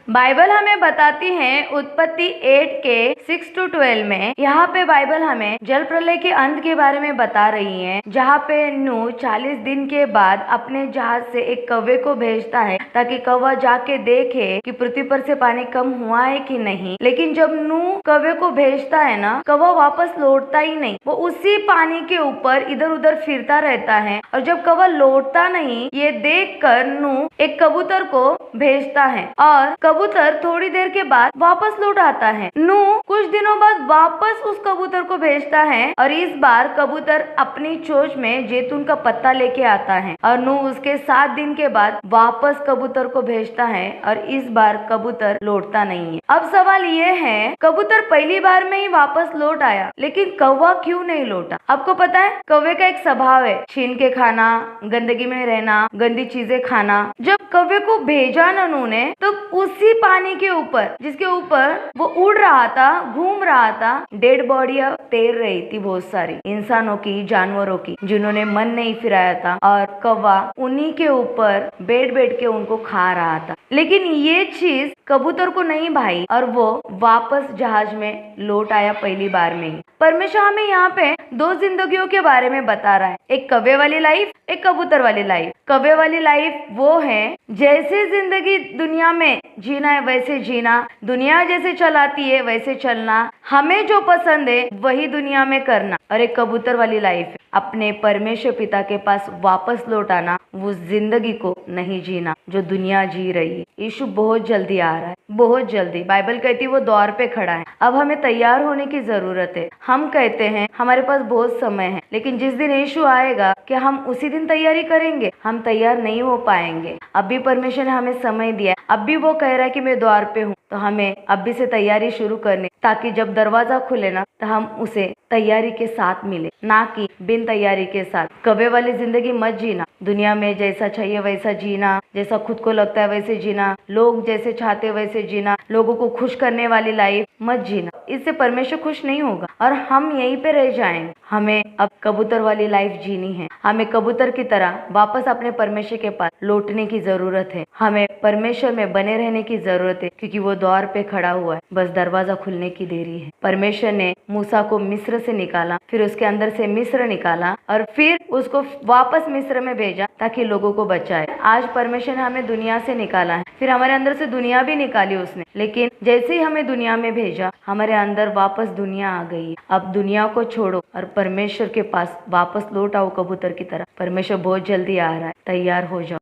Bible हमें बताती है उत्पत्ति 8 के 6 to 12 में। यहाँ पे बाइबल हमें जल प्रलय के अंत के बारे में बता रही है, जहाँ पे नूह 40 दिन के बाद अपने जहाज से एक कौवे को भेजता है ताकि कौवा जाके देखे कि पृथ्वी पर से पानी कम हुआ है कि नहीं। लेकिन जब नूह कौवे को भेजता है ना, कौवा वापस लौटता ही नहीं, वो उसी पानी के ऊपर इधर उधर फिरता रहता है। और जब कौवा लौटता नहीं, ये देख कर नूह एक कबूतर को भेजता है और कबूतर थोड़ी देर के बाद वापस लौट आता है। नूह कुछ दिनों बाद वापस उस कबूतर को भेजता है और इस बार कबूतर अपनी चोंच में जैतून का पत्ता लेके आता है और नूह उसके 7 दिन के बाद वापस कबूतर को भेजता है और इस बार कबूतर लौटता नहीं है। अब सवाल ये है, कबूतर पहली बार में ही वापस लौट आया, लेकिन कौवा क्यों नहीं लौटा? आपको पता है, कौवे का एक स्वभाव है छीन के खाना, गंदगी में रहना, गंदी चीजें खाना। जब कौवे को भेजा ना नूह ने, तो उसी पानी के ऊपर जिसके ऊपर वो उड़ रहा था, घूम रहा था, डेड बॉडियां तैर रही थी, बहुत सारी इंसानों की, जानवरों की, जिन्होंने मन नहीं फिराया था और कौवा उन्हीं के ऊपर बैठ बैठ के उनको खा रहा था। लेकिन ये चीज कबूतर को नहीं भाई और वो वापस जहाज में लौट आया पहली बार में ही। परमेश्वर हमें यहाँ पे 2 जिंदगियों के बारे में बता रहा है, एक कौवे वाली लाइफ, एक कबूतर वाली लाइफ। कौवे वाली लाइफ वो है जैसे जिंदगी दुनिया में जीना है वैसे जीना, दुनिया जैसे चलाती है वैसे चलना, हमें जो पसंद है वही दुनिया में करना। और एक कबूतर वाली लाइफ है अपने परमेश्वर पिता के पास वापस लौट आना, वो जिंदगी को नहीं जीना जो दुनिया जी रही है। यीशु बहुत जल्दी आ रहा है, बहुत जल्दी। बाइबल कहती है वो द्वार पे खड़ा है। अब हमें तैयार होने की जरूरत है। हम कहते हैं हमारे पास बहुत समय है, लेकिन जिस दिन यीशु आएगा क्या हम उसी दिन तैयारी करेंगे? हम तैयार नहीं हो पाएंगे। अभी परमेश्वर ने हमें समय दिया, अब भी वो कह रहा है कि मैं द्वार पे हूँ, तो हमें अभी से तैयारी शुरू करनी, ताकि जब दरवाजा खुले ना तो हम उसे तैयारी के साथ मिले, ना कि बिन तैयारी के साथ। कौवे वाली जिंदगी मत जीना, दुनिया में जैसा चाहिए वैसा जीना, जैसा खुद को लगता है वैसे जीना, लोग जैसे चाहते वैसे जीना, लोगों को खुश करने वाली लाइफ मत जीना। इससे परमेश्वर खुश नहीं होगा और हम यहीं पे रह जाएंगे। हमें अब कबूतर वाली लाइफ जीनी है। हमें कबूतर की तरह वापस अपने परमेश्वर के पास लौटने की जरूरत है। हमें परमेश्वर में बने रहने की जरूरत है, क्योंकि वो द्वार पे खड़ा हुआ है, बस दरवाजा खुलने की देरी है। परमेश्वर ने मूसा को मिस्र से निकाला, फिर उसके अंदर से मिस्र निकाला और फिर उसको वापस मिस्र में भेजा ताकि लोगों को बचाए। आज परमेश्वर ने हमें दुनिया से निकाला है, फिर हमारे अंदर से दुनिया भी निकाली उसने, लेकिन जैसे ही हमें दुनिया में भेजा, हमारे अंदर वापस दुनिया आ गई। अब दुनिया को छोड़ो और परमेश्वर के पास वापस लौट आओ कबूतर की तरह। परमेश्वर बहुत जल्दी आ रहा है, तैयार हो जाओ।